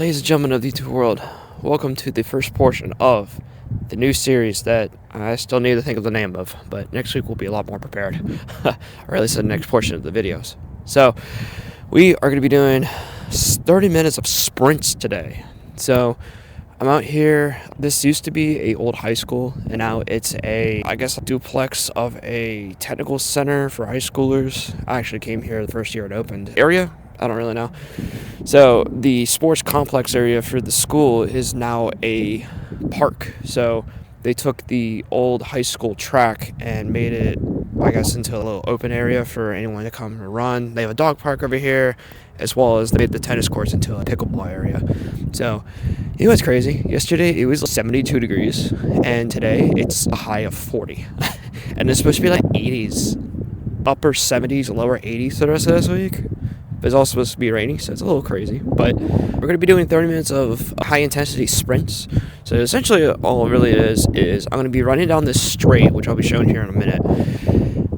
Ladies and gentlemen of the YouTube world, welcome to the first portion of the new series that I still need to think of the name of, but next week we'll be a lot more prepared, or at least the next portion of the videos. So, we are going to be doing 30 minutes of sprints today. So, I'm out here. This used to be a old high school, and now it's a duplex of a technical center for high schoolers. I actually came here the first year it opened. Area? I don't really know. So the sports complex area for the school is now a park. So they took the old high school track and made it, into a little open area for anyone to come and run. They have a dog park over here, as well as they made the tennis courts into a pickleball area. So, you know what's crazy? Yesterday it was 72 degrees, and today it's a high of 40. And it's supposed to be like 80s, upper 70s, lower 80s the rest of this week. But it's also supposed to be rainy, so it's a little crazy. But we're going to be doing 30 minutes of high-intensity sprints. So essentially all it really is I'm going to be running down this straight, which I'll be showing here in a minute,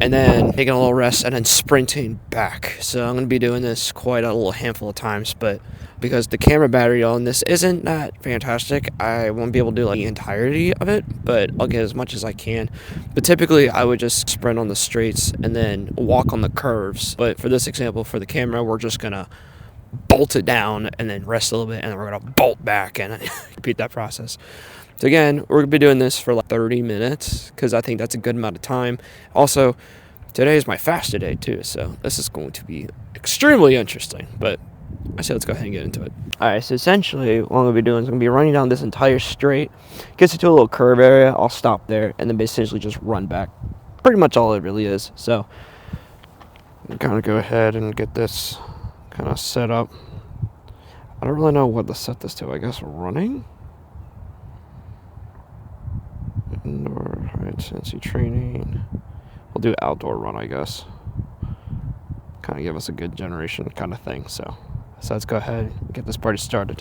and then taking a little rest and then sprinting back. So I'm going to be doing this quite a little handful of times, but because the camera battery on this isn't that fantastic, I won't be able to do the entirety of it, but I'll get as much as I can. But typically I would just sprint on the straights and then walk on the curves. But for this example, for the camera, we're just going to bolt it down and then rest a little bit, and then we're going to bolt back and repeat that process. So again, we're going to be doing this for 30 minutes because I think that's a good amount of time. Also, today is my fast day too, so this is going to be extremely interesting. But I say let's go ahead and get into it. Alright, so essentially what I'm going to be doing is I'm going to be running down this entire straight. Gets into a little curve area, I'll stop there, and then basically just run back. Pretty much all it really is. So, I'm going to go ahead and get this kind of set up. I don't really know what to set this to. I guess running? Indoor high intensity training. We'll do outdoor run, I guess. Kind of give us a good generation kind of thing. So let's go ahead and get this party started.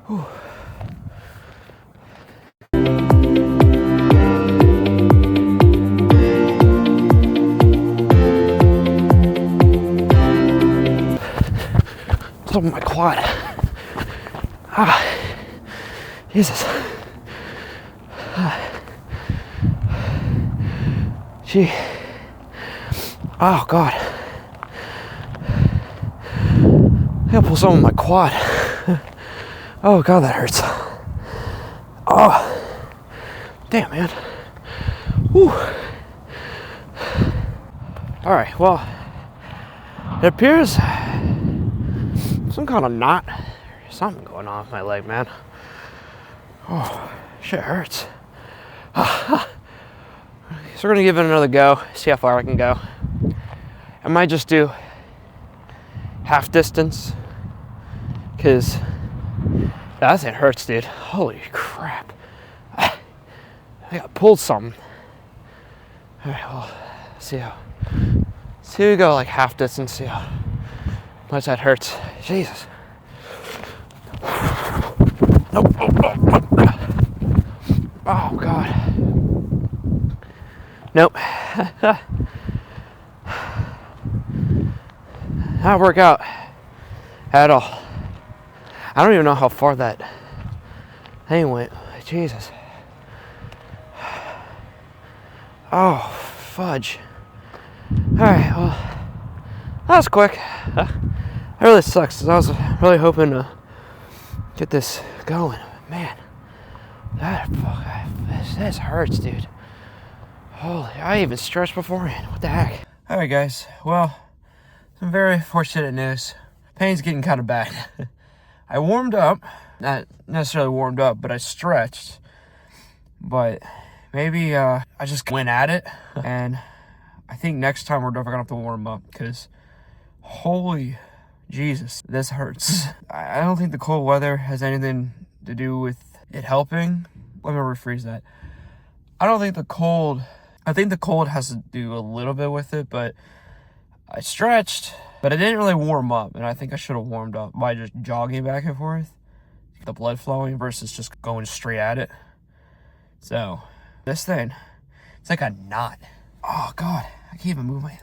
Whew. Top of my quad. Jesus. Gee. Oh God. I gotta pull some of my quad. Oh God, that hurts. Oh, damn, man. Whew. All right, well, it appears some kind of knot, something going on with my leg, man. Oh, shit hurts. So we're gonna give it another go, see how far I can go. I might just do half distance, because that thing hurts, dude. Holy crap. I got pulled something. Alright, well, see we go half distance, see how much that hurts. Jesus. Nope. Oh God. Nope. Not work out at all. I don't even know how far that thing went. Jesus. Oh, fudge. Alright, well, that was quick. That really sucks, because I was really hoping to get this going. Man, this hurts, dude. Holy, I even stretched beforehand. What the heck? Alright, guys. Well, some very fortunate news. Pain's getting kind of bad. I warmed up. Not necessarily warmed up, but I stretched. But maybe I just went at it. And I think next time we're definitely going to have to warm up. Because, holy Jesus, this hurts. I don't think the cold weather has anything to do with it helping. Let me rephrase that. I don't think the cold, I think the cold has to do a little bit with it, but I stretched, but I didn't really warm up, and I think I should have warmed up by just jogging back and forth, the blood flowing versus just going straight at it. So, this thing, it's like a knot. Oh God, I can't even move my,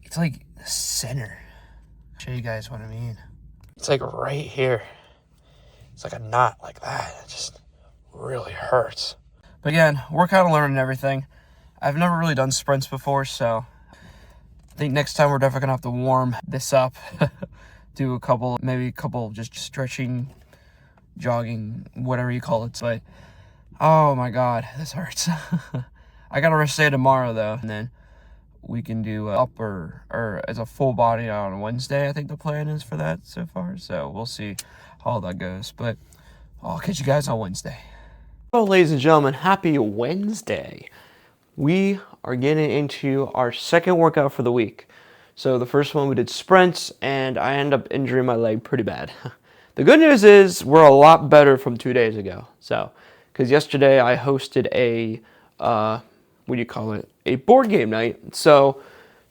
it's like the center. I'll show you guys what I mean. It's like right here. It's like a knot like that. It just really hurts. But again, we're kind of learning everything. I've never really done sprints before, so I think next time we're definitely gonna have to warm this up. Do maybe a couple just stretching, jogging, whatever you call it. But oh my God, this hurts. I got a rest day tomorrow though, and then we can do upper or as a full body on Wednesday. I think the plan is for that so far. So we'll see how that goes. But I'll catch you guys on Wednesday. Hello, ladies and gentlemen. Happy Wednesday. We are getting into our second workout for the week. So the first one we did sprints, and I ended up injuring my leg pretty bad. The good news is we're a lot better from 2 days ago. So, because yesterday I hosted a, a board game night. So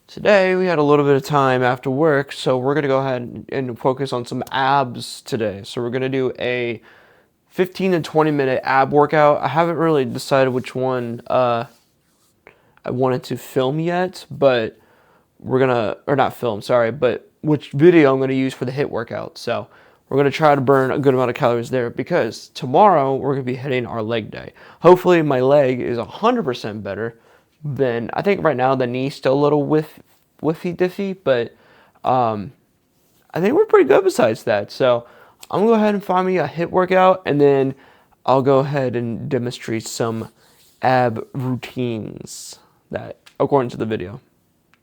today we had a little bit of time after work, so we're going to go ahead and focus on some abs today. So we're going to do a 15 to 20 minute ab workout. I haven't really decided which one I wanted to film yet, but but which video I'm going to use for the HIIT workout. So we're going to try to burn a good amount of calories there because tomorrow we're going to be hitting our leg day. Hopefully my leg is 100% better than, I think right now the knee's still a little whiffy-diffy, but I think we're pretty good besides that. So I'm going to go ahead and find me a HIIT workout, and then I'll go ahead and demonstrate some ab routines that according to the video.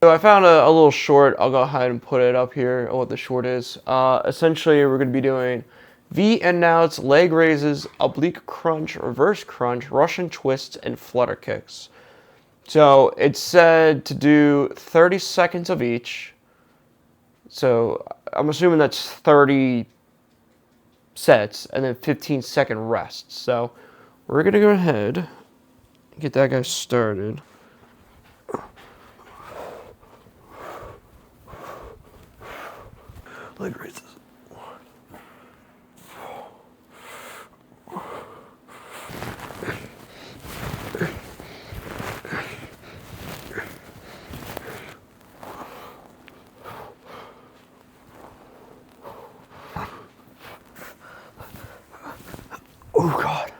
So I found a little short. I'll go ahead and put it up here, what the short is. Essentially, we're going to be doing V and outs, leg raises, oblique crunch, reverse crunch, Russian twists, and flutter kicks. So it's said to do 30 seconds of each. So I'm assuming that's 30 sets and then 15-second rest. So we're going to go ahead and get that guy started. Leg raises. Oh God.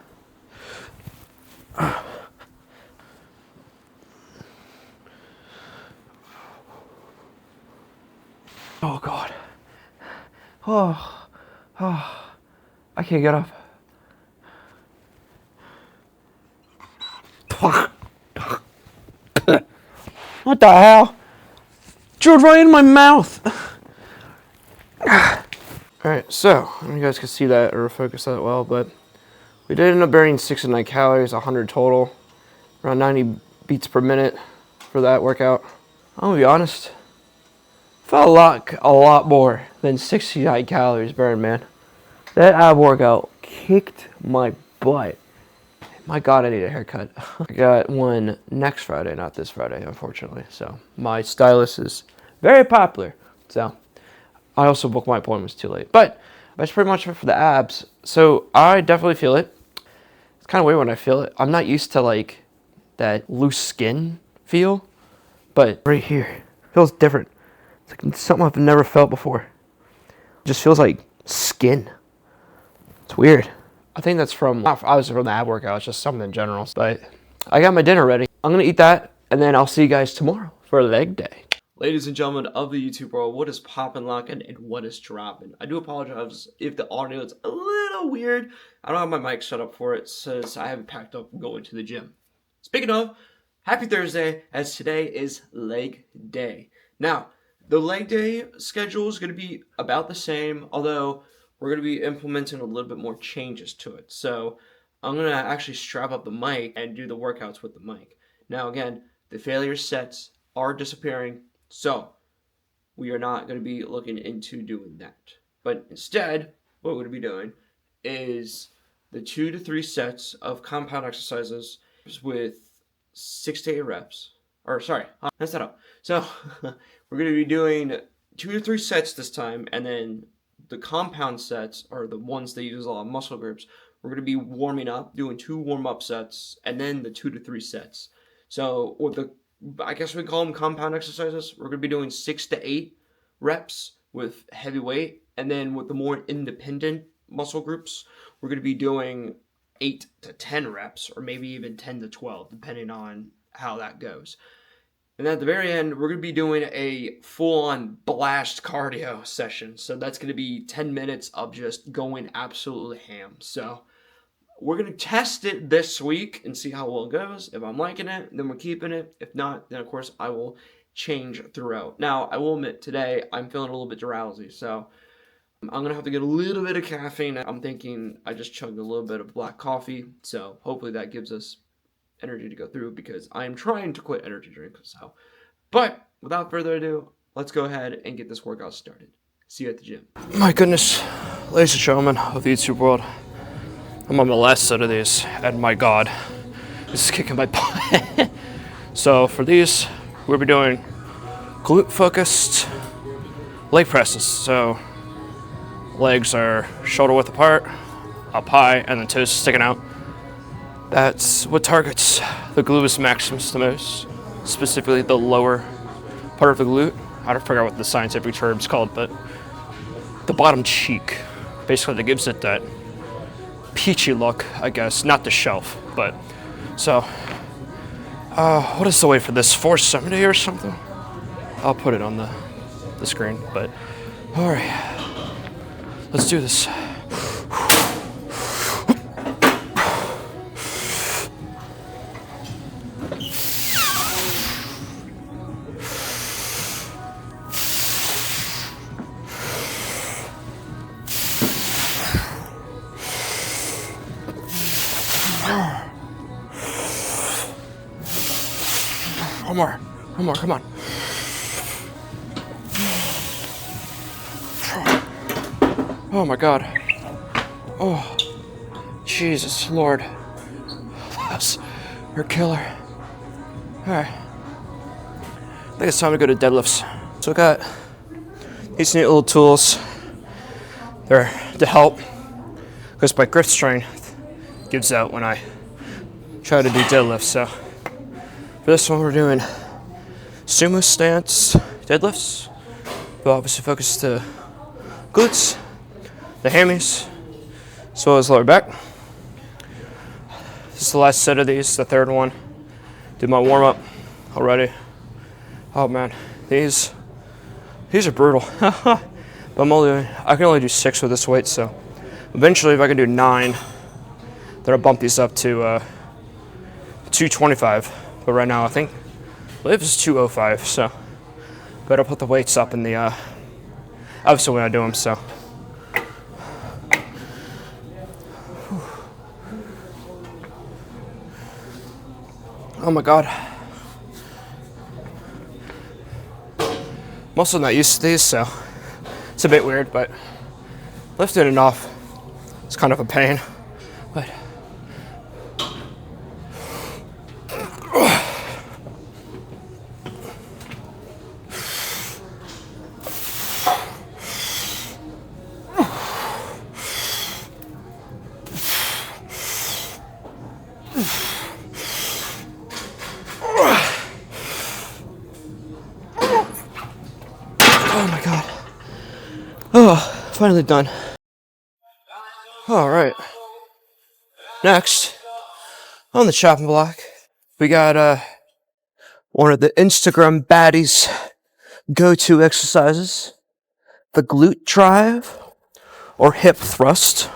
Oh God. Oh, I can't get up. What the hell? Drilled right in my mouth. Alright, so, you guys can see that or focus that well, but we did end up burning 69 calories, 100 total, around 90 beats per minute for that workout. I'm gonna be honest, felt a lot more than 69 calories burned, man. That ab workout kicked my butt. My God, I need a haircut. I got one next Friday, not this Friday, unfortunately. So my stylist is very popular. So I also booked my appointments too late. But that's pretty much it for the abs. So I definitely feel it. It's kind of weird when I feel it. I'm not used to like that loose skin feel. But right here, feels different. It's like something I've never felt before. It just feels like skin. It's weird. I think that's from the ab workout. It's just something in general. But I got my dinner ready. I'm going to eat that, and then I'll see you guys tomorrow for leg day. Ladies and gentlemen of the YouTube world, what is poppin', lockin', and what is dropping? I do apologize if the audio is a little weird. I don't have my mic set up for it since I haven't packed up going to the gym. Speaking of, happy Thursday, as today is leg day. Now, the leg day schedule is going to be about the same, although we're going to be implementing a little bit more changes to it. So I'm going to actually strap up the mic and do the workouts with the mic. Now, again, the failure sets are disappearing, so we are not going to be looking into doing that. But instead, what we're going to be doing is the 2 to 3 sets of compound exercises with 6 to 8 reps. Or sorry, messed that up. So we're going to be doing 2 to 3 sets this time, and then the compound sets are the ones that use a lot of muscle groups. We're going to be warming up, doing 2 warm-up sets, and then the 2 to 3 sets. So with the, I guess we call them compound exercises, we're going to be doing 6 to 8 reps with heavy weight, and then with the more independent muscle groups, we're going to be doing 8 to 10 reps, or maybe even 10 to 12, depending on how that goes. And then at the very end, we're going to be doing a full-on blast cardio session. So that's going to be 10 minutes of just going absolutely ham. So we're going to test it this week and see how well it goes. If I'm liking it, then we're keeping it. If not, then of course I will change throughout. Now, I will admit today I'm feeling a little bit drowsy. So I'm going to have to get a little bit of caffeine. I'm thinking I just chugged a little bit of black coffee. So hopefully that gives us energy to go through, because I am trying to quit energy drinks. So, but without further ado, let's go ahead and get this workout started. See you at the gym. My goodness, ladies and gentlemen of the YouTube world, I'm on the last set of these, and my God, this is kicking my butt. So for these, we'll be doing glute-focused leg presses. So legs are shoulder width apart, up high, and the toes sticking out. That's what targets the gluteus maximus the most, specifically the lower part of the glute. I don't forget what the scientific term's called, but the bottom cheek. Basically, that gives it that peachy look, I guess. Not the shelf, but so. What is the weight for this? 470 or something? I'll put it on the screen, but all right, let's do this. One more, come on. Oh my God. Oh, Jesus Lord. That's your killer. All right. I think it's time to go to deadlifts. So I got these neat little tools. They're to help, because my grip strength gives out when I try to do deadlifts. So for this one, we're doing sumo stance deadlifts. We'll obviously focus the glutes, the hammies, as well as lower back. This is the last set of these, the third one. Did my warm up already. Oh man, these are brutal. But I can only do 6 with this weight, so eventually if I can do 9, then I'll bump these up to 225. But right now I believe it's 205, so better put the weights up in the obviously when I do them. So oh my God, I'm also not used to these, so it's a bit weird, but lifting it off is kind of a pain. But oh my God. Oh, finally done. All right. Next, on the chopping block, we got one of the Instagram baddies' go-to exercises, the glute drive or hip thrust.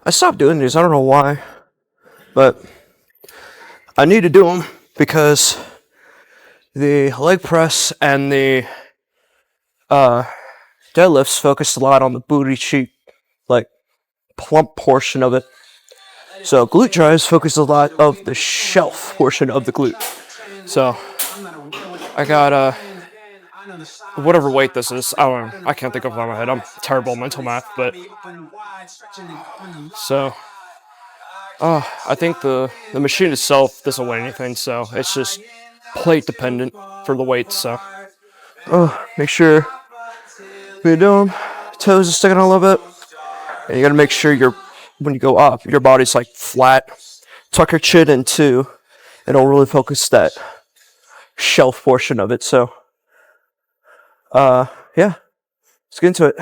I stopped doing these, I don't know why, but I need to do them because the leg press and the deadlifts focused a lot on the booty cheek, like plump portion of it. So glute drives focus a lot of the shelf portion of the glute. So I got whatever weight this is. I can't think of it on my head. I'm terrible at mental math, but so I think the machine itself doesn't weigh anything, so it's just plate dependent for the weights. So, make sure when you do them, toes are sticking out a little bit, and you gotta make sure when you go up, your body's like flat. Tuck your chin in too. It'll really focus that shelf portion of it. So, yeah, let's get into it.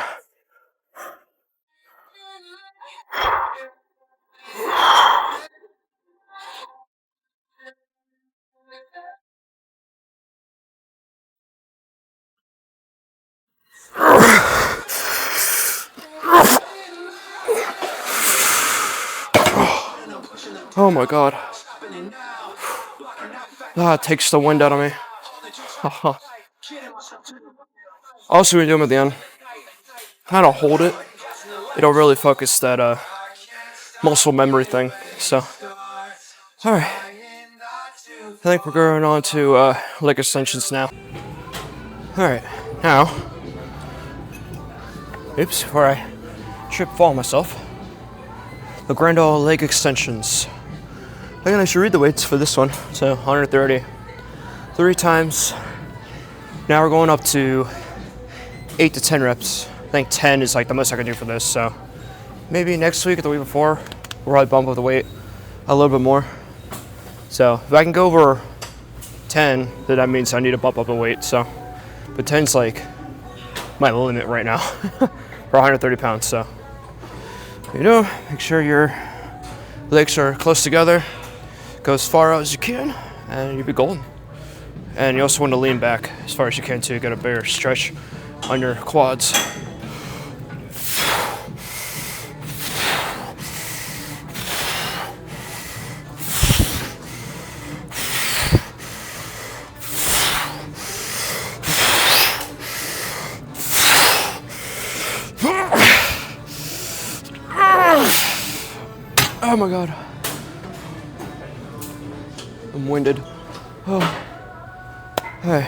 Oh my god. It takes the wind out of me. Also, when you do them at the end, kind of hold it. It'll really focus that muscle memory thing. So, alright. I think we're going on to leg extensions now. Alright, now. Oops, before I fall myself. The grand old leg extensions. I should read the weights for this one. So 130, 3 times. Now we're going up to 8 to 10 reps. I think 10 is like the most I can do for this. So maybe next week or the week before, we'll probably bump up the weight a little bit more. So if I can go over 10, then that means I need to bump up the weight. So, but 10's like my limit right now for 130 pounds. So, make sure your legs are close together. Go as far out as you can, and you'll be golden. And you also want to lean back as far as you can to get a bigger stretch on your quads. Oh my god. I'm winded. Oh. Hey.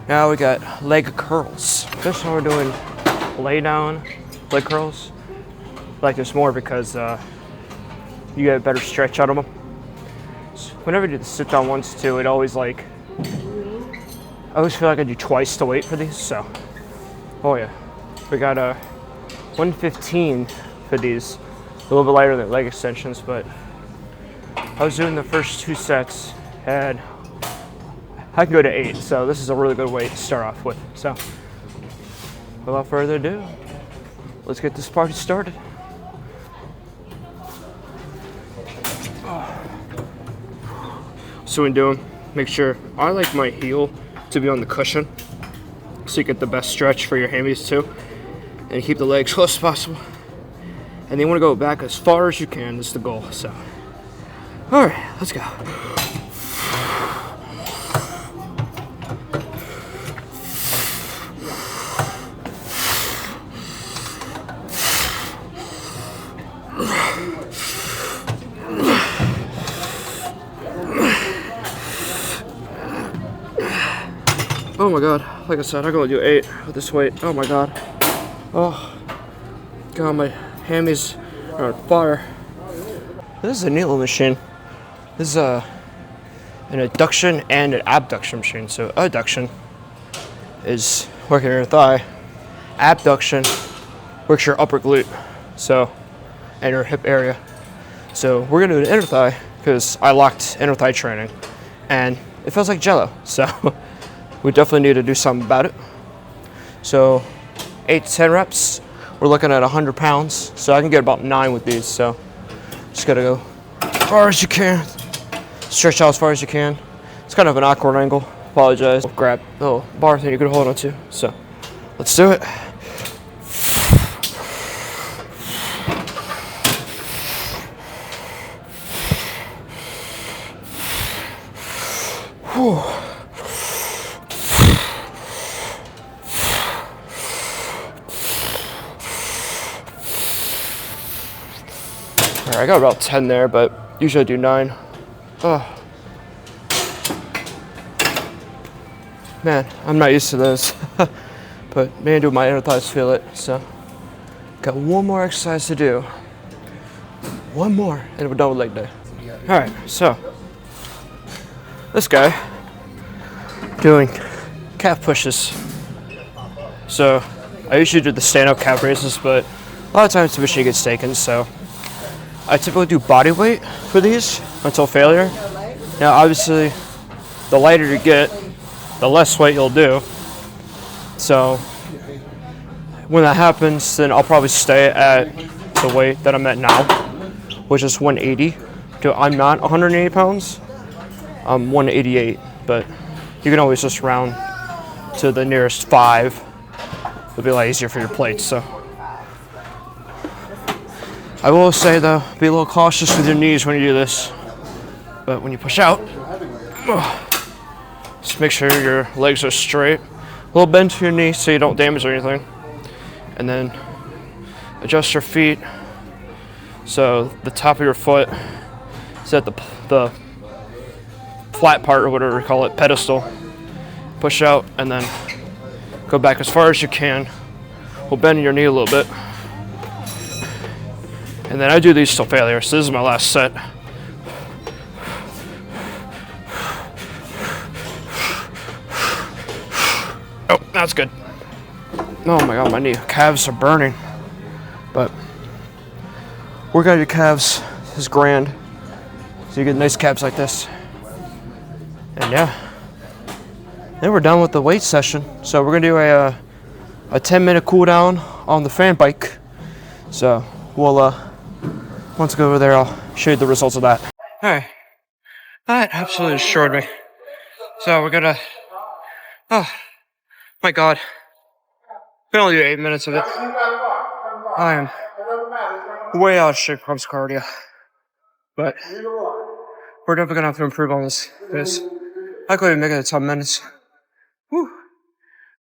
Now we got leg curls. This one we're doing lay down leg curls. I like this more because you get a better stretch out of them. So whenever I do the sit down ones too, I always feel like I do twice the weight for these. So, oh yeah, we got 115 for these. A little bit lighter than leg extensions, but I was doing the first 2 sets and I can go to 8, so this is a really good weight to start off with. So without further ado, let's get this party started. So when doing, make sure, I like my heel to be on the cushion so you get the best stretch for your hammies too, and keep the legs close as possible. And you want to go back as far as you can is the goal. So, all right, let's go. Oh my god, like I said, I'm gonna do 8 with this weight. Oh my god. Oh, god, my hammies are on fire. This is a neat little machine. This is an adduction and an abduction machine. So adduction is working your thigh. Abduction works your upper glute, so, and your hip area. So we're gonna do an inner thigh because I locked inner thigh training and it feels like jello. So we definitely need to do something about it. So 8 to 10 reps. We're looking at 100 pounds, so I can get about 9 with these. So just gotta go as far as you can, stretch out as far as you can. It's kind of an awkward angle. Apologize. Grab the little bar thing you can hold on to. So let's do it. Whew. I got about 10 there, but usually I do 9. Oh. Man, I'm not used to this. But man, do my inner thighs feel it. So Got one more exercise to do. One more, and we're done with leg day. All right, so this guy doing calf pushes. So I usually do the stand-up calf raises, but a lot of times the machine gets taken, so I typically do body weight for these until failure. Now, obviously, the lighter you get, the less weight you'll do. So when that happens, then I'll probably stay at the weight that I'm at now, which is 180. I'm not 180 pounds. I'm 188, but you can always just round to the nearest 5. It'll be a lot easier for your plates. So I will say though, be a little cautious with your knees when you do this. But when you push out, just make sure your legs are straight. A little bend to your knee so you don't damage anything. And then adjust your feet so the top of your foot is at the flat part, or whatever you call it, pedestal. Push out and then go back as far as you can. We'll bend your knee a little bit. And then I do these till failure, so this is my last set. Oh, that's good. Oh my god, my knee, calves are burning. But work out your calves is grand. So you get nice calves like this. And yeah, then we're done with the weight session. So we're gonna do a 10-minute cool down on the fan bike. So we'll once we go over there, I'll show you the results of that. All right, that absolutely destroyed me. So we're gonna, oh my god, we can only do 8 minutes of it. I am way out of shape from cardio, but we're definitely gonna have to improve on this because I couldn't make it at 10 minutes. Whew.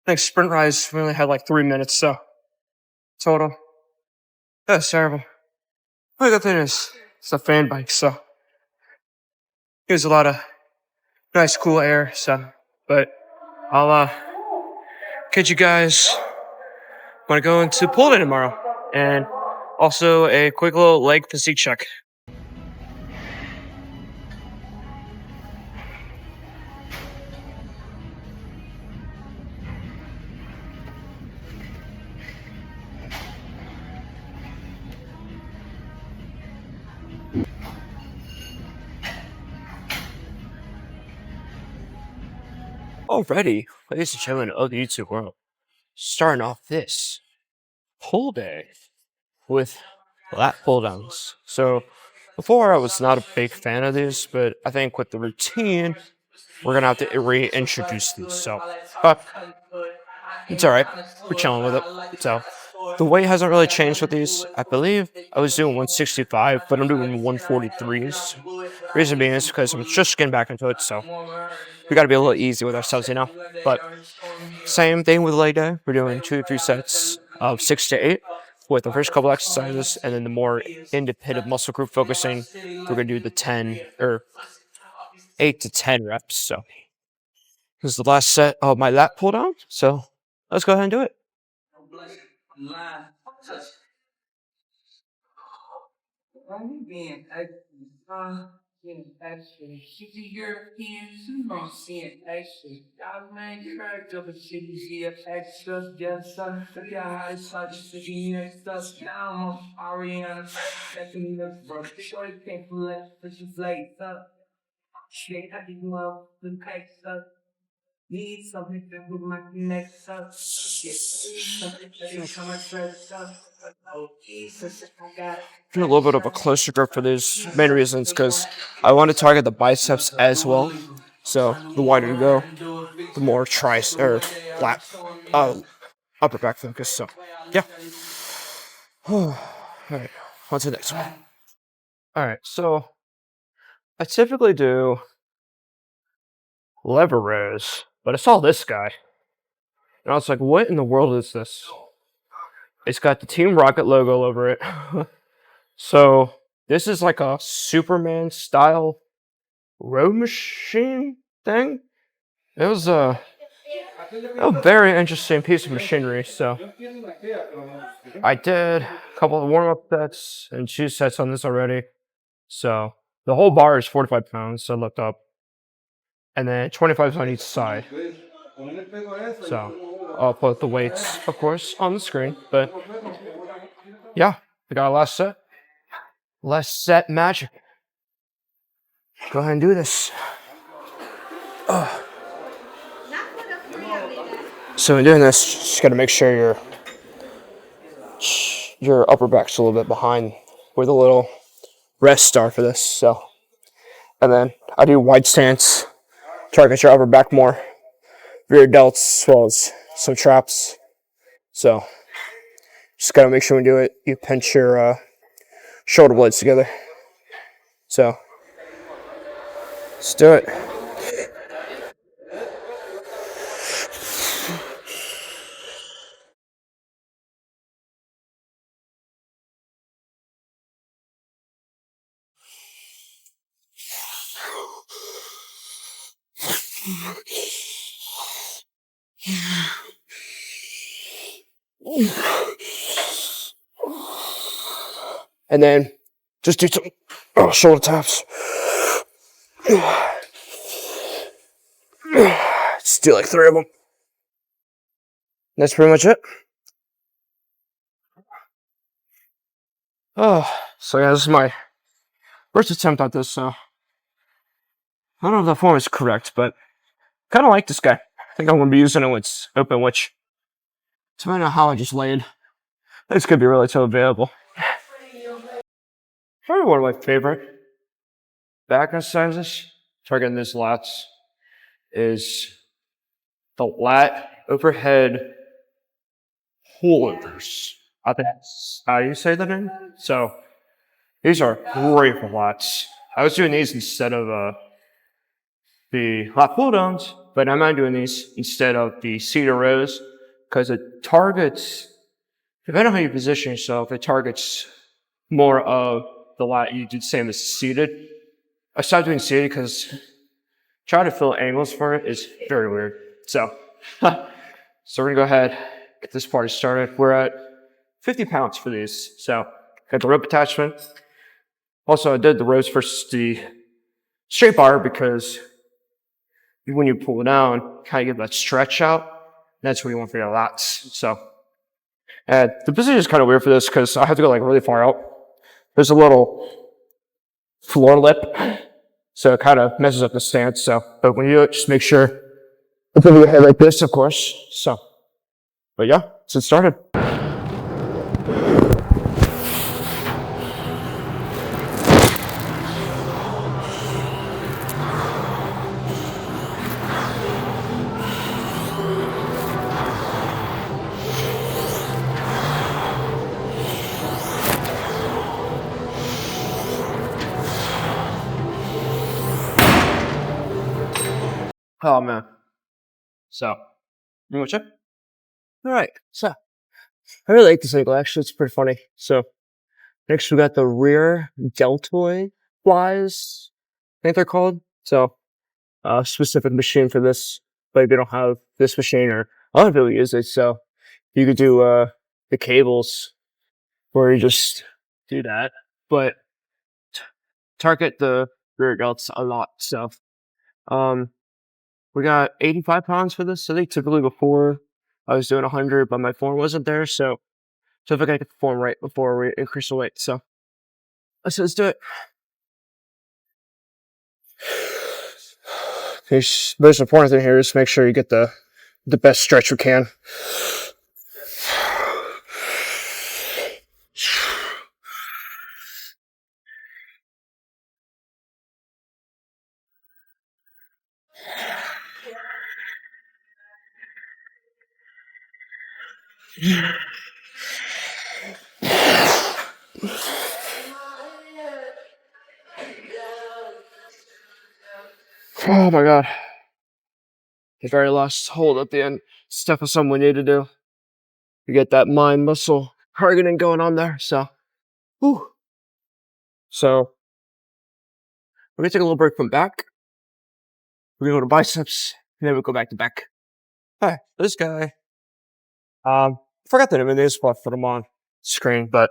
Next sprint rise, we only had like 3 minutes, so total. That's terrible. The good thing is, it's a fan bike, so gives a lot of nice cool air, so, but I'll catch you guys when I go into pull day tomorrow, and also a quick little leg physique check. Already, ladies and gentlemen of the YouTube world, starting off this pull day with lat pull downs. So before I was not a big fan of these, but I think with the routine, we're gonna have to reintroduce these. So, but it's all right. We're chilling with it. So the weight hasn't really changed with these. I believe I was doing 165, but I'm doing 143s. Reason being is because I'm just getting back into it, so we got to be a little easy with ourselves, you know. But same thing with leg day. We're doing 2 to 3 sets of 6 to 8 with the first couple exercises, and then the more independent muscle group focusing, we're gonna do the 10 or 8 to 10 reps. So this is the last set of my lat pull down. So let's go ahead and do it. A little bit of a closer grip for these main reasons because I want to target the biceps as well. So the wider you go, the more flat upper back focus. So yeah. All right, on to the next one. All right, so I typically do lever rows, but I saw this guy, and I was like, "What in the world is this?" It's got the Team Rocket logo over it. So this is like a Superman style row machine thing. It was a very interesting piece of machinery. So I did a couple of warm-up sets and 2 sets on this already. So the whole bar is 45 pounds. So I looked up, and then 25 on each side. So I'll put the weights, of course, on the screen. But yeah, we got a last set. Last set magic. Go ahead and do this. So in doing this, just gotta make sure your upper back's a little bit behind where the little rests are for this. So, and then I do wide stance, target your upper back more, rear delts, as well as some traps. So just gotta make sure when you do it, you pinch your shoulder blades together. So let's do it. And then just do some shoulder taps. Just do like 3 of them. That's pretty much it. So yeah, this is my first attempt at this. So I don't know if the form is correct, but kind of like this guy. I think I'm going to be using it when it's open, which, depending on how I just laid, this could be relatively available. Probably one of my favorite back exercises, targeting these lats, is the lat overhead pullovers. I think that's how you say the name. So these are great for lats. I was doing these instead of the lat pull downs, but I'm not doing these instead of the seated rows because it targets, depending on how you position yourself, it targets more of the lat. You do the same as seated. I stopped doing seated because trying to fill angles for it is very weird. So, so we're gonna go ahead, get this party started. We're at 50 pounds for these. So, got the rope attachment. Also, I did the rows versus the straight bar because when you pull it down, kind of get that stretch out. That's what you want for your lats. So, and the position is kind of weird for this because I have to go like really far out. There's a little floor lip, so it kind of messes up the stance. So, but when you do it, just make sure to put your head like this, of course. So, but yeah, let's get started. Oh man. So, you want to check? All right. So, I really like this angle. Actually, it's pretty funny. So, next we got the rear deltoid flies. I think they're called. So, specific machine for this. But if you don't have this machine, or a lot of people use it, so you could do the cables where you just do that. But target the rear delts a lot. So, we got 85 pounds for this. I think typically before I was doing 100, but my form wasn't there. So if I get the form right before we increase the weight. So let's do it. The most important thing here is make sure you get the best stretch you can. Oh my god. The very last hold at the end. Stuff is something we need to do. You get that mind muscle targeting going on there. So, whew. So, we're gonna take a little break from back. We're gonna go to biceps, and then we'll go back to back. Hi, this guy. Forgot the name of the spot put them on screen, but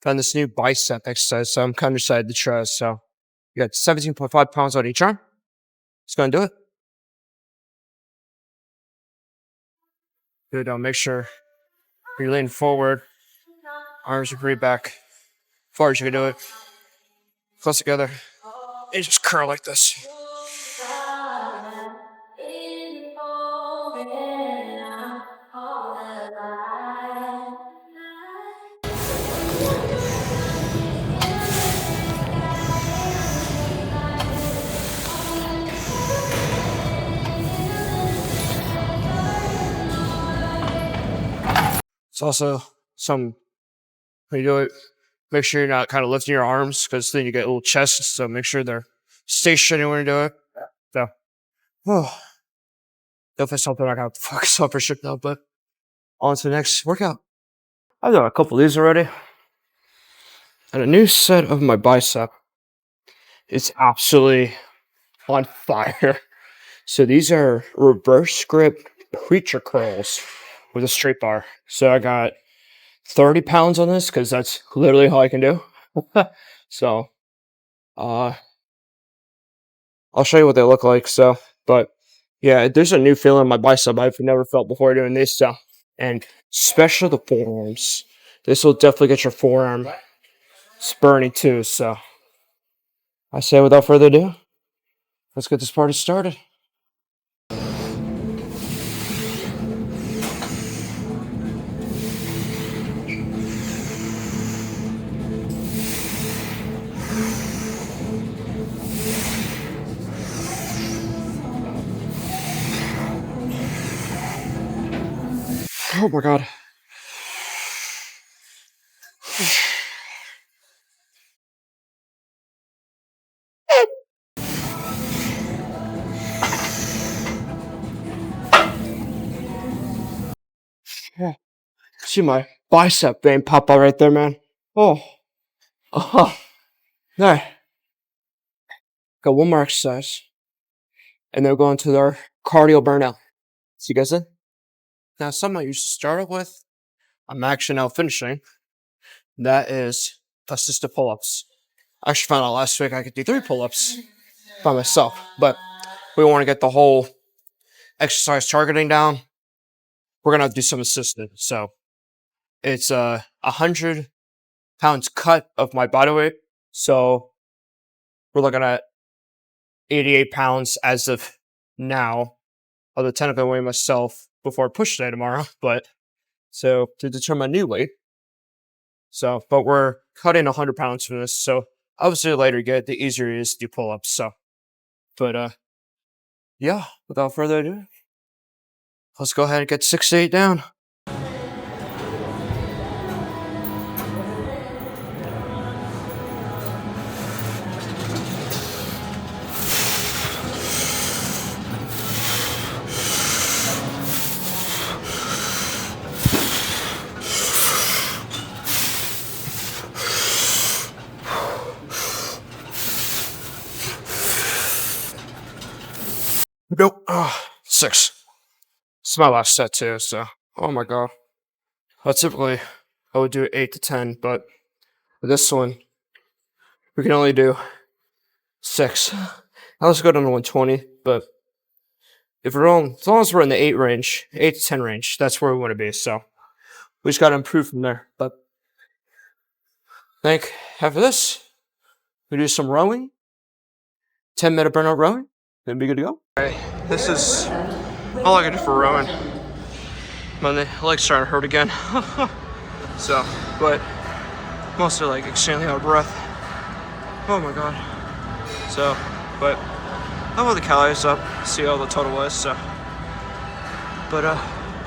found this new bicep exercise, so I'm kind of excited to try. So you got 17.5 pounds on each arm. Just gonna do it. Good. Make sure you're leaning forward. Arms are pretty back. As far as you can do it. Close together. And just curl like this. It's also some, when you do it, make sure you're not kind of lifting your arms because then you get a little chest. So make sure they're stationary when you do it. So, oh, definitely something I got to focus on for sure now, but on to the next workout. I've done a couple of these already. And a new set of my bicep. It's absolutely on fire. So these are reverse grip preacher curls with a straight bar. So I got 30 pounds on this because that's literally all I can do. So I'll show you what they look like. So, but yeah, there's a new feeling in my bicep I've never felt before doing this. So, and especially the forearms. This will definitely get your forearm burning too. So I say without further ado, let's get this party started. Oh my god. Yeah. See my bicep vein pop out right there, man. Oh. Oh. There. Got one more exercise. And then we're going to our cardio burnout. See you guys then? Now, something you started with, I'm actually now finishing. That is assisted pull-ups. I actually found out last week I could do 3 pull-ups by myself. But we want to get the whole exercise targeting down. We're going to have to do some assisted. So it's 100 pounds cut of my body weight. So we're looking at 88 pounds as of now. Although technically I weigh myself before push day tomorrow, but so to determine my new weight. So, but we're cutting 100 pounds from this. So obviously the later you get, the easier it is to do pull-ups. So, but yeah, without further ado, let's go ahead and get 6 to 8 down. Nope. 6. It's my last set too, so oh my god. Typically I would do 8 to 10, but for this one we can only do 6. Now let's go down to 120, but if we're on, as long as we're in the 8 range, 8 to 10 range, that's where we want to be. So we just got to improve from there. But I think after this, we do some rowing, 10-minute burnout rowing, then be good to go. Okay, this is all I can do for rowing. My legs starting to hurt again. So, but mostly like extremely out of breath. Oh my god. So, but I'll put the calories up, see how the total was. So, but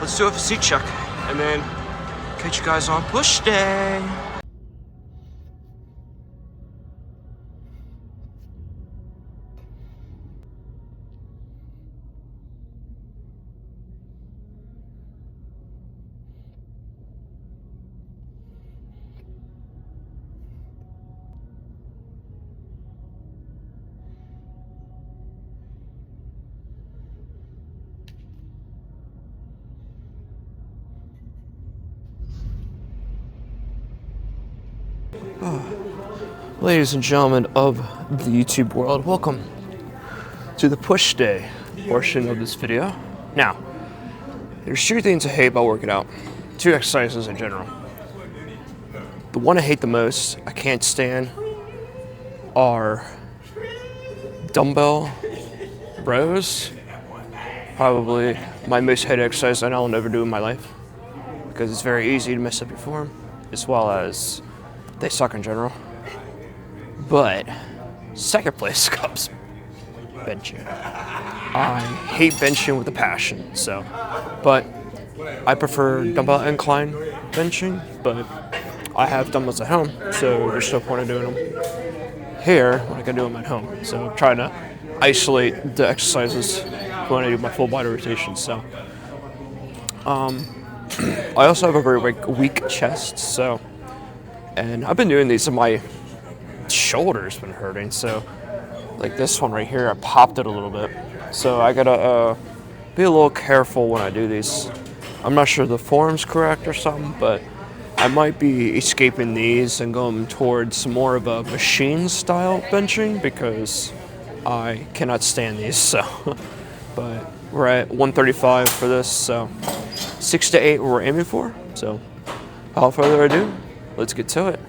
let's do a physique check and then catch you guys on push day. Ladies and gentlemen of the YouTube world, welcome to the push day portion of this video. Now, there's two things I hate about working out. Two exercises in general. The one I hate the most, I can't stand, are dumbbell rows. Probably my most hated exercise and I'll never do in my life because it's very easy to mess up your form, as well as they suck in general. But second place comes benching. I hate benching with a passion. But I prefer dumbbell incline benching. But I have dumbbells at home, so there's no point in doing them here when I can do them at home. So I'm trying to isolate the exercises when I do my full body rotation. So I also have a very weak chest. And I've been doing these in my shoulder's been hurting, so like this one right here, I popped it a little bit, so I gotta be a little careful when I do these. I'm not sure the form's correct or something, but I might be escaping these and going towards more of a machine style benching because I cannot stand these. So but we're at 135 for this, so 6 to 8 we're aiming for. So without further ado, let's get to it.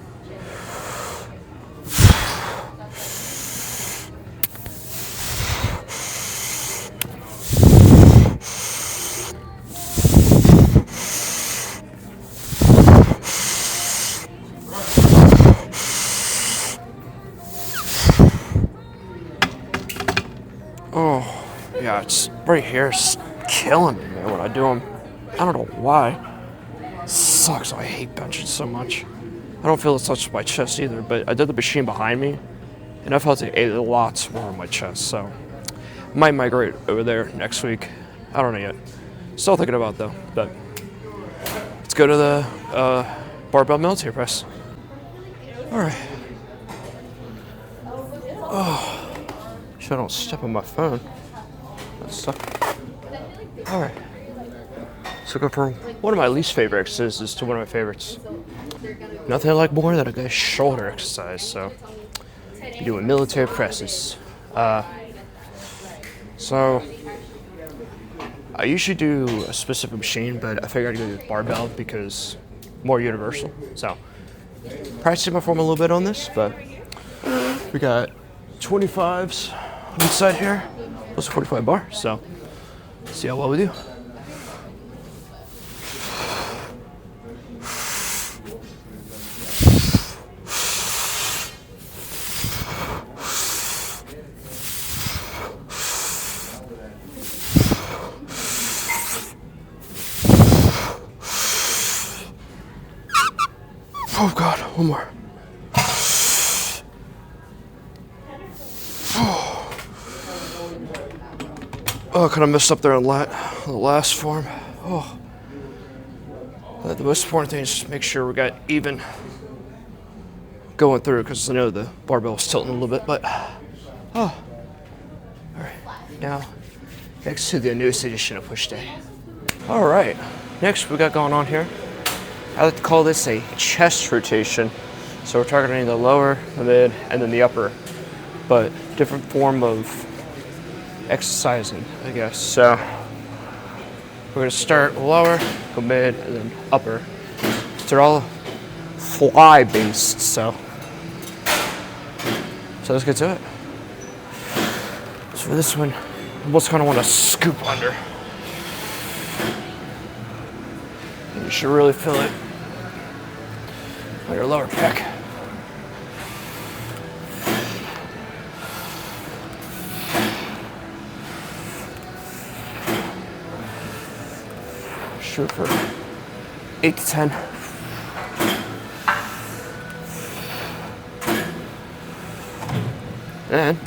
Oh, yeah, it's right here. It's killing me, man, when I do them. I don't know why. It sucks. I hate benching so much. I don't feel it touched my chest either, but I did the machine behind me, and I felt it ate a lot more on my chest, so I might migrate over there next week. I don't know yet. Still thinking about it, though, but let's go to the barbell military press. All right. Oh. I don't step on my phone. That sucks. Alright. So go from one of my least favorite exercises to one of my favorites. Nothing I like more than a good shoulder exercise, so you're doing military presses. So I usually do a specific machine, but I figured I'd go with barbell because more universal. So practicing my form a little bit on this, but we got 25s inside here, plus 45 bar, so see how well we do. Oh God, one more. Oh, I kind of messed up there on the last form. Oh. But the most important thing is just make sure we got even going through, because I know the barbell is tilting a little bit, but oh. All right, now next to the newest edition of push day. All right, next we got going on here. I like to call this a chest rotation. So we're targeting the lower, the mid, and then the upper, but different form of exercising, I guess. So we're gonna start lower, go mid, and then upper. They're all fly based, so let's get to it. So for this one, I almost kind of want to scoop under. And you should really feel it on your lower pec. Shoot for 8 to 10. And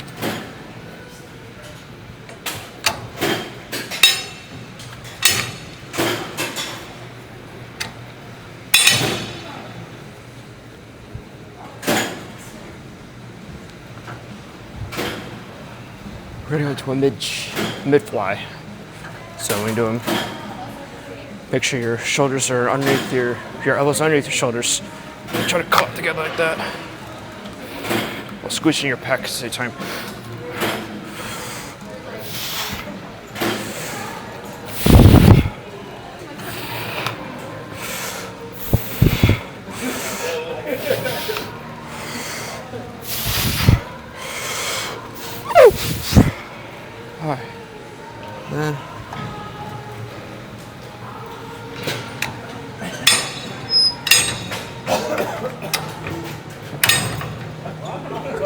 we're gonna go to a mid fly. So when you do them, make sure your shoulders are underneath your elbows underneath your shoulders. Try to clap together like that. while squishing your pec at the same time. Alright. Then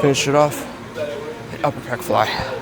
finish it off. Upper pec fly.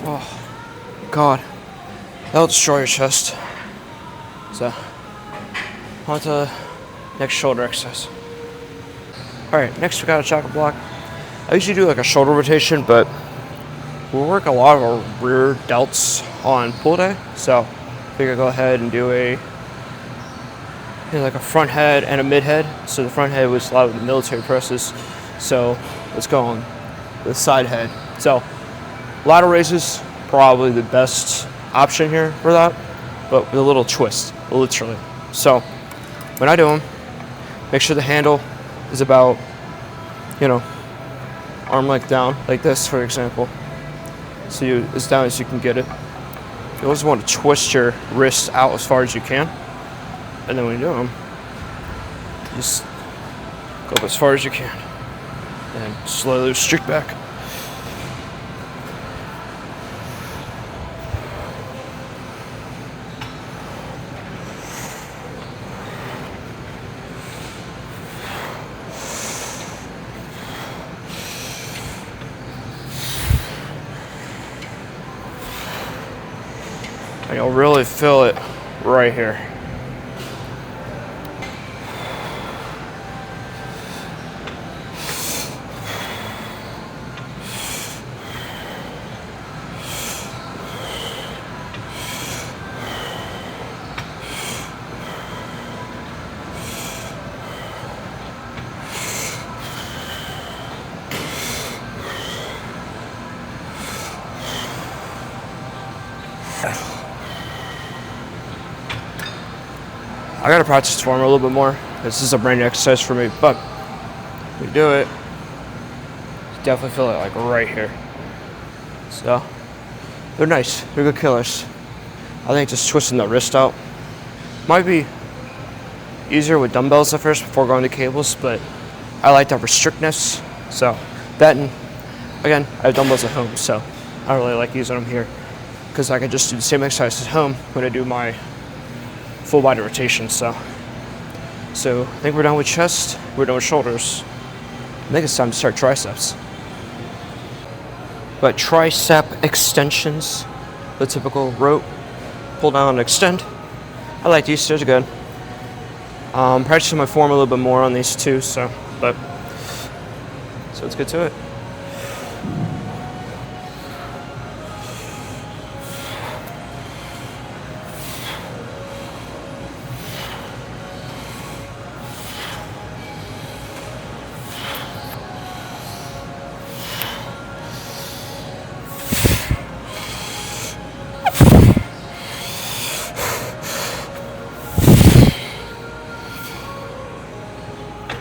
Oh, God, that'll destroy your chest. So, on to next shoulder exercise. Alright, next we got a chocolate block. I usually do like a shoulder rotation, but we work a lot of our rear delts on pull day. So, I figure go ahead and do like a front head and a mid head. So the front head was a lot of the military presses. So let's go on the side head. So lateral raises, probably the best option here for that, but with a little twist, literally. So when I do them, make sure the handle is about, arm length down, like this, for example. So as down as you can get it. You always want to twist your wrists out as far as you can. And then when you do them, just go up as far as you can. And slowly restrict back. And you'll really feel it right here. I gotta practice form a little bit more. This is a brand new exercise for me, but we do it. You definitely feel it like right here. So they're nice. They're good killers. I think just twisting the wrist out might be easier with dumbbells at first before going to cables, but I like that restrictness. So that, and again, I have dumbbells at home, so I don't really like using them here because I can just do the same exercise at home when I do my full body rotation. So I think we're done with chest, we're done with shoulders. I think it's time to start triceps. But tricep extensions, the typical rope, pull down and extend. I like these, they're good. Practicing my form a little bit more on these two, so let's get to it.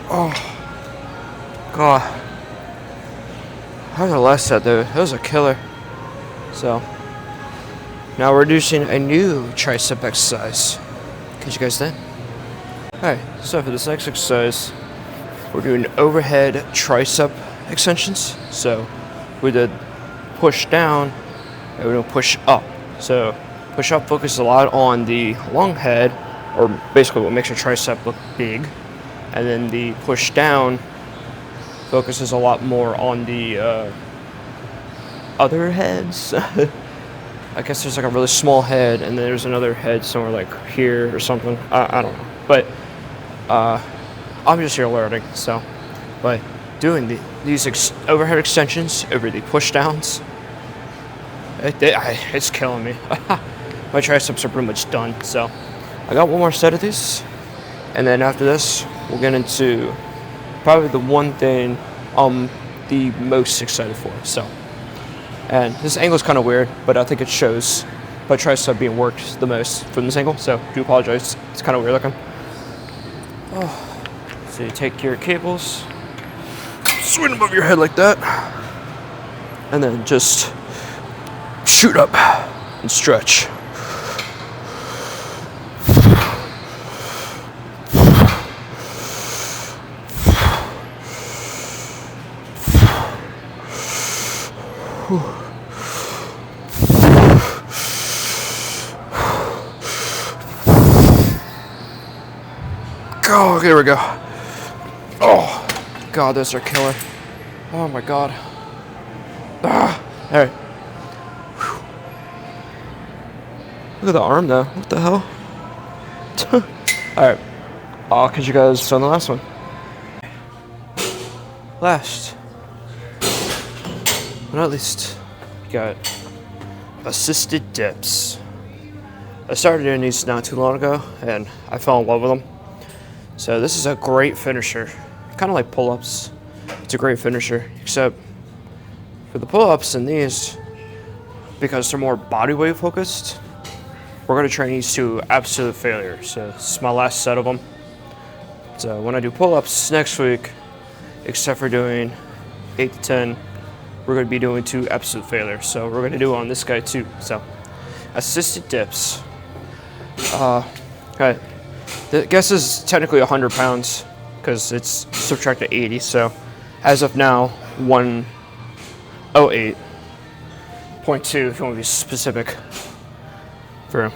Oh, God. How was the last set, dude? That was a killer. So, now we're introducing a new tricep exercise. Catch you guys then. Alright, so for this next exercise, we're doing overhead tricep extensions. So, we did push down, and we're doing push up. So, push up focuses a lot on the long head, or basically what makes your tricep look big. And then the push down focuses a lot more on the other heads. I guess there's like a really small head, and then there's another head somewhere like here or something. I don't know. But I'm just here learning. So, but doing these overhead extensions over the push downs. It's killing me. My triceps are pretty much done, so I got one more set of these, and then after this we'll get into probably the one thing I'm the most excited for. So, and this angle is kind of weird, but I think it shows my tricep being worked the most from this angle, so I do apologize. It's kind of weird looking. So you take your cables, swing them over your head like that, and then just shoot up and stretch. Oh, here we go. Oh, God, those are killer. Oh my God. All right. Whew. Look at the arm though. What the hell? All right. I'll catch you guys on the last one. Last, but not least, we got assisted dips. I started doing these not too long ago, and I fell in love with them. So this is a great finisher, kind of like pull-ups. It's a great finisher, except for the pull-ups and these, because they're more body weight focused, we're going to train these to absolute failure. So this is my last set of them. So when I do pull-ups next week, except for doing 8 to 10, we're going to be doing 2 absolute failure. So we're going to do it on this guy too. So assisted dips. Okay. I guess this is technically 100 pounds because it's subtracted 80. So as of now, 108.2 if you want to be specific. For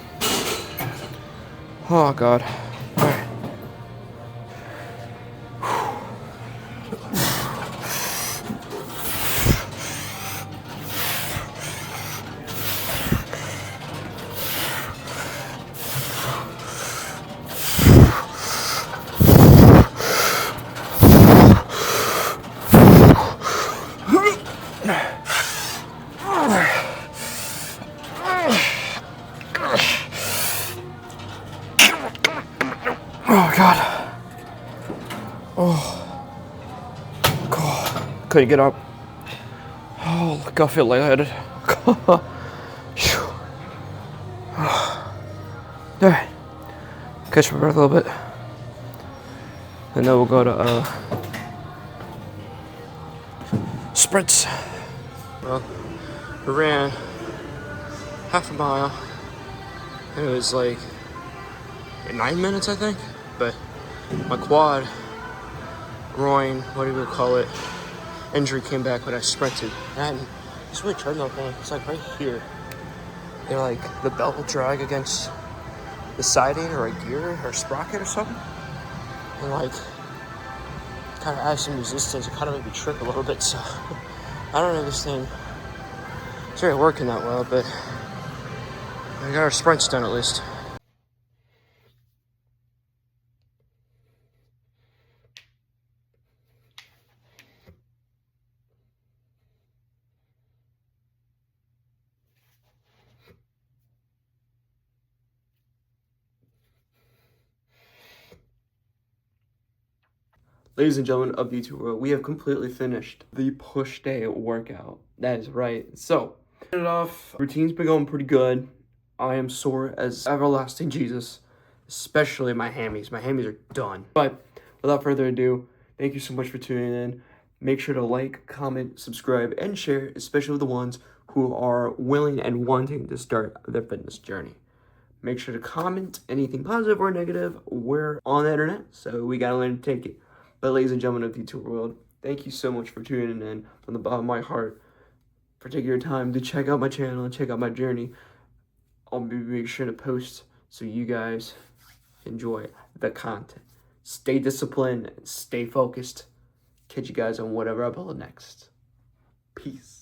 oh God. All right. Oh God. Oh God. Couldn't get up. Oh, look, I feel lightheaded. Alright. Catch my breath a little bit. And then we'll go to sprints. Well, we ran half a mile. And it was like 9 minutes, I think. But my quad, groin, what do you call it, injury came back when I sprinted. And this weird treadmill thing, it's like right here. They're like the belt will drag against the siding or a gear or a sprocket or something. And like kind of adds some resistance. It kind of made me trip a little bit. So I don't know this thing. It's really working that well, but I got our sprints done at least. Ladies and gentlemen of the YouTube world, we have completely finished the push day workout. That is right. So, it off. Routine's been going pretty good. I am sore as everlasting Jesus, especially my hammies. My hammies are done. But without further ado, thank you so much for tuning in. Make sure to like, comment, subscribe, and share, especially with the ones who are willing and wanting to start their fitness journey. Make sure to comment anything positive or negative. We're on the internet, so we gotta learn to take it. But ladies and gentlemen of the YouTube world, thank you so much for tuning in from the bottom of my heart, for taking your time to check out my channel and check out my journey. I'll be make sure to post so you guys enjoy the content. Stay disciplined, stay focused. Catch you guys on whatever I upload next. Peace.